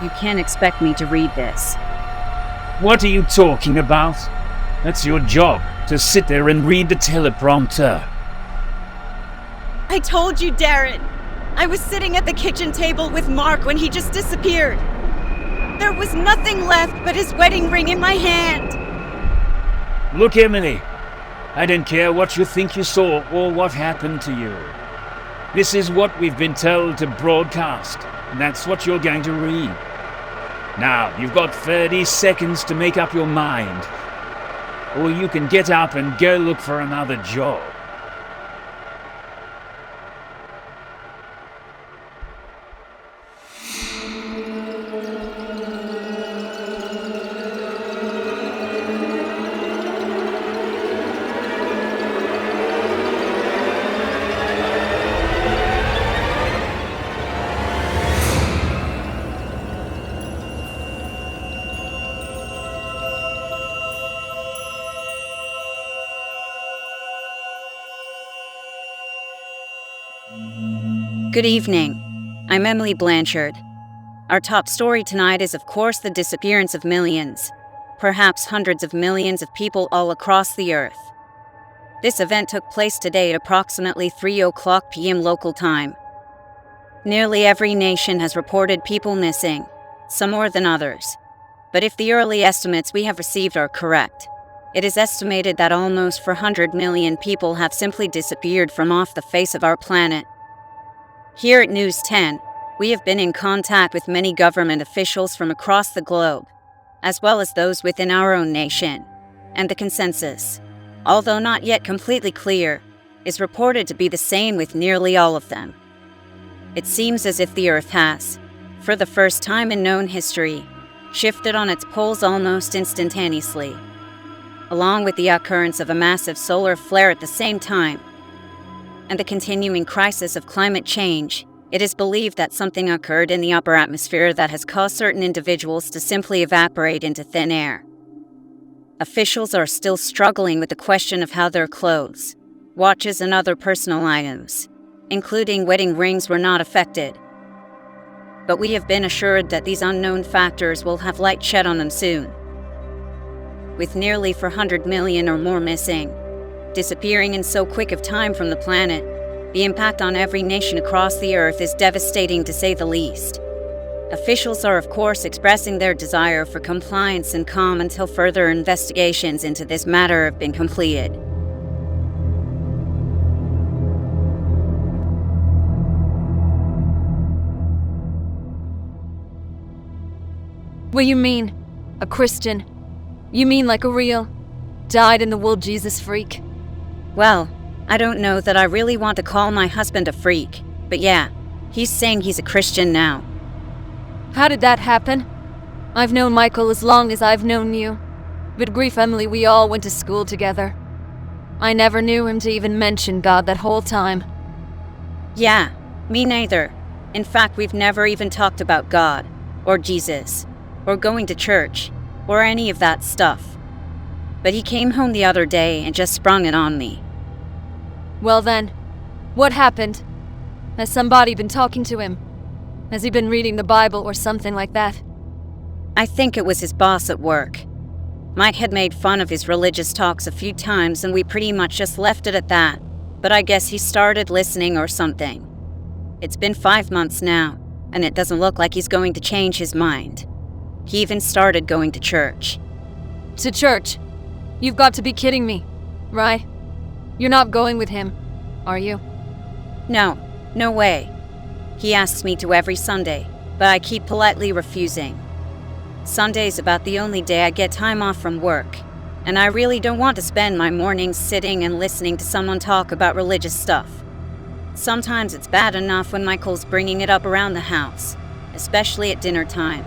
You can't expect me to read this. What are you talking about? That's your job, to sit there and read the teleprompter. I told you, Darren! I was sitting at the kitchen table with Mark when he just disappeared. There was nothing left but his wedding ring in my hand. Look, Emily, I don't care what you think you saw or what happened to you. This is what we've been told to broadcast, and that's what you're going to read. Now, you've got 30 seconds to make up your mind, or you can get up and go look for another job. Good evening. I'm Emily Blanchard. Our top story tonight is, of course, the disappearance of millions, perhaps hundreds of millions of people all across the Earth. This event took place today at approximately 3:00 p.m. local time. Nearly every nation has reported people missing, some more than others. But if the early estimates we have received are correct, it is estimated that almost 400 million people have simply disappeared from off the face of our planet. Here at News 10, we have been in contact with many government officials from across the globe, as well as those within our own nation, and the consensus, although not yet completely clear, is reported to be the same with nearly all of them. It seems as if the Earth has, for the first time in known history, shifted on its poles almost instantaneously. Along with the occurrence of a massive solar flare at the same time, and the continuing crisis of climate change, it is believed that something occurred in the upper atmosphere that has caused certain individuals to simply evaporate into thin air. Officials are still struggling with the question of how their clothes, watches, and other personal items, including wedding rings, were not affected. But we have been assured that these unknown factors will have light shed on them soon. With nearly 400 million or more missing, disappearing in so quick of time from the planet, the impact on every nation across the Earth is devastating to say the least. Officials are of course expressing their desire for compliance and calm until further investigations into this matter have been completed. What do you mean? A Christian? You mean like a real, dyed-in-the-wool Jesus freak? Well, I don't know that I really want to call my husband a freak, but yeah, he's saying he's a Christian now. How did that happen? I've known Michael as long as I've known you. But grief, Emily, we all went to school together. I never knew him to even mention God that whole time. Yeah, me neither. In fact, we've never even talked about God, or Jesus, or going to church, or any of that stuff. But he came home the other day and just sprung it on me. Well then, what happened? Has somebody been talking to him? Has he been reading the Bible or something like that? I think it was his boss at work. Mike had made fun of his religious talks a few times and we pretty much just left it at that. But I guess he started listening or something. It's been 5 months now, and it doesn't look like he's going to change his mind. He even started going to church. To church? You've got to be kidding me, right? You're not going with him, are you? No way. He asks me to every Sunday, but I keep politely refusing. Sunday's about the only day I get time off from work, and I really don't want to spend my mornings sitting and listening to someone talk about religious stuff. Sometimes it's bad enough when Michael's bringing it up around the house, especially at dinner time.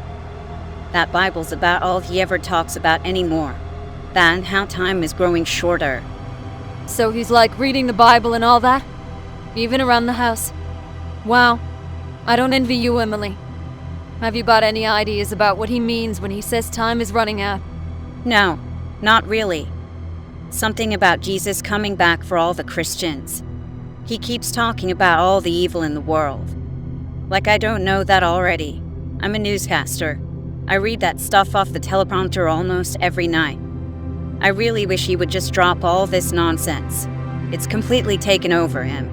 That Bible's about all he ever talks about anymore. That and how time is growing shorter. So he's like reading the Bible and all that? Even around the house? Wow. I don't envy you, Emily. Have you got any ideas about what he means when he says time is running out? No, not really. Something about Jesus coming back for all the Christians. He keeps talking about all the evil in the world. Like I don't know that already. I'm a newscaster. I read that stuff off the teleprompter almost every night. I really wish he would just drop all this nonsense. It's completely taken over him.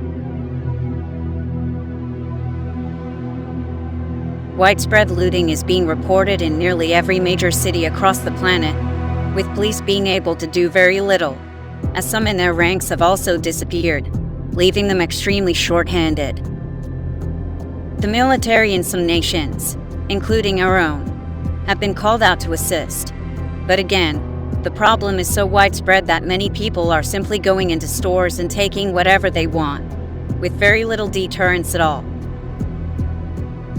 Widespread looting is being reported in nearly every major city across the planet, with police being able to do very little, as some in their ranks have also disappeared, leaving them extremely short-handed. The military in some nations, including our own, have been called out to assist. But again, the problem is so widespread that many people are simply going into stores and taking whatever they want, with very little deterrence at all.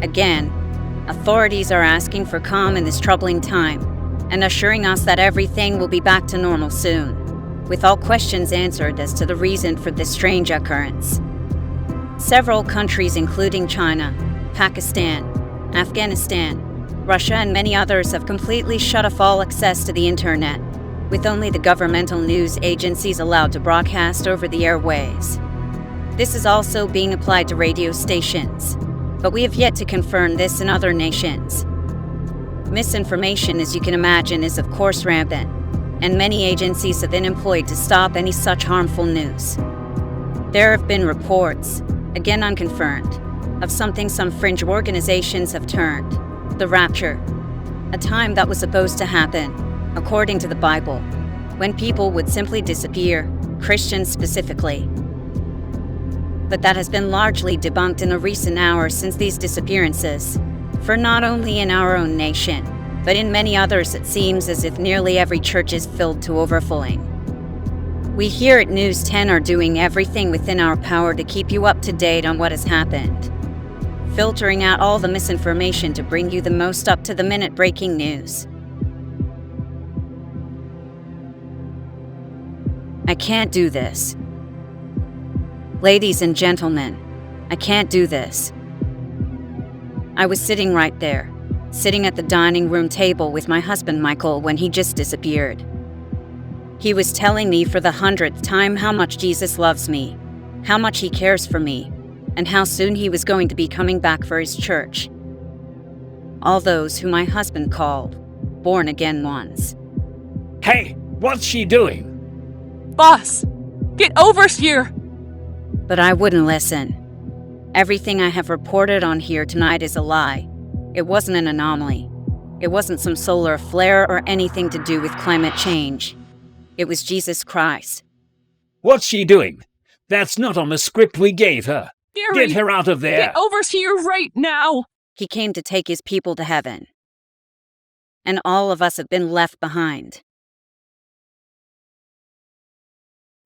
Again, authorities are asking for calm in this troubling time, and assuring us that everything will be back to normal soon, with all questions answered as to the reason for this strange occurrence. Several countries including China, Pakistan, Afghanistan, Russia and many others have completely shut off all access to the internet, with only the governmental news agencies allowed to broadcast over the airwaves. This is also being applied to radio stations, but we have yet to confirm this in other nations. Misinformation, as you can imagine, is of course rampant, and many agencies have been employed to stop any such harmful news. There have been reports, again unconfirmed, of something some fringe organizations have termed the rapture, a time that was supposed to happen, according to the Bible, when people would simply disappear, Christians specifically. But that has been largely debunked in the recent hours since these disappearances, for not only in our own nation, but in many others it seems as if nearly every church is filled to overflowing. We here at News 10 are doing everything within our power to keep you up to date on what has happened, filtering out all the misinformation to bring you the most up-to-the-minute breaking news. I can't do this. Ladies and gentlemen, I can't do this. I was sitting right there, sitting at the dining room table with my husband Michael when he just disappeared. He was telling me for the 100th time how much Jesus loves me, how much he cares for me, and how soon he was going to be coming back for his church. All those who my husband called born-again ones. Hey, what's she doing? Boss, get over here! But I wouldn't listen. Everything I have reported on here tonight is a lie. It wasn't an anomaly. It wasn't some solar flare or anything to do with climate change. It was Jesus Christ. What's she doing? That's not on the script we gave her. Gary, Get her out of there! get over here right now! He came to take his people to heaven. And all of us have been left behind.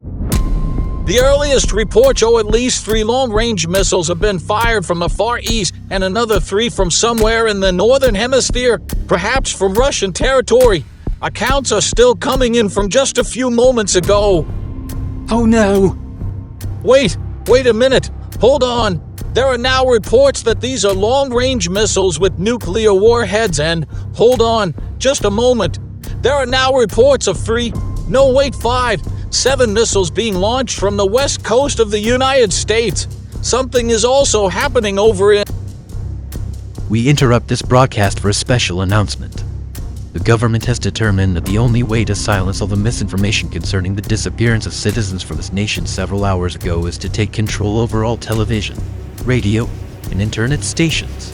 The earliest reports show at least 3 long-range missiles have been fired from the Far East and another 3 from somewhere in the Northern Hemisphere, perhaps from Russian territory. Accounts are still coming in from just a few moments ago. Oh no! Wait a minute. Hold on. There are now reports that these are long-range missiles with nuclear warheads and, hold on, just a moment. There are now reports of 7 missiles being launched from the west coast of the United States. Something is also happening over in... We interrupt this broadcast for a special announcement. The government has determined that the only way to silence all the misinformation concerning the disappearance of citizens from this nation several hours ago is to take control over all television, radio, and internet stations.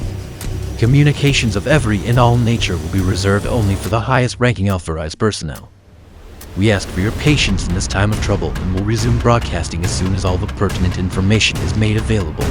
Communications of every and all nature will be reserved only for the highest-ranking authorized personnel. We ask for your patience in this time of trouble and will resume broadcasting as soon as all the pertinent information is made available.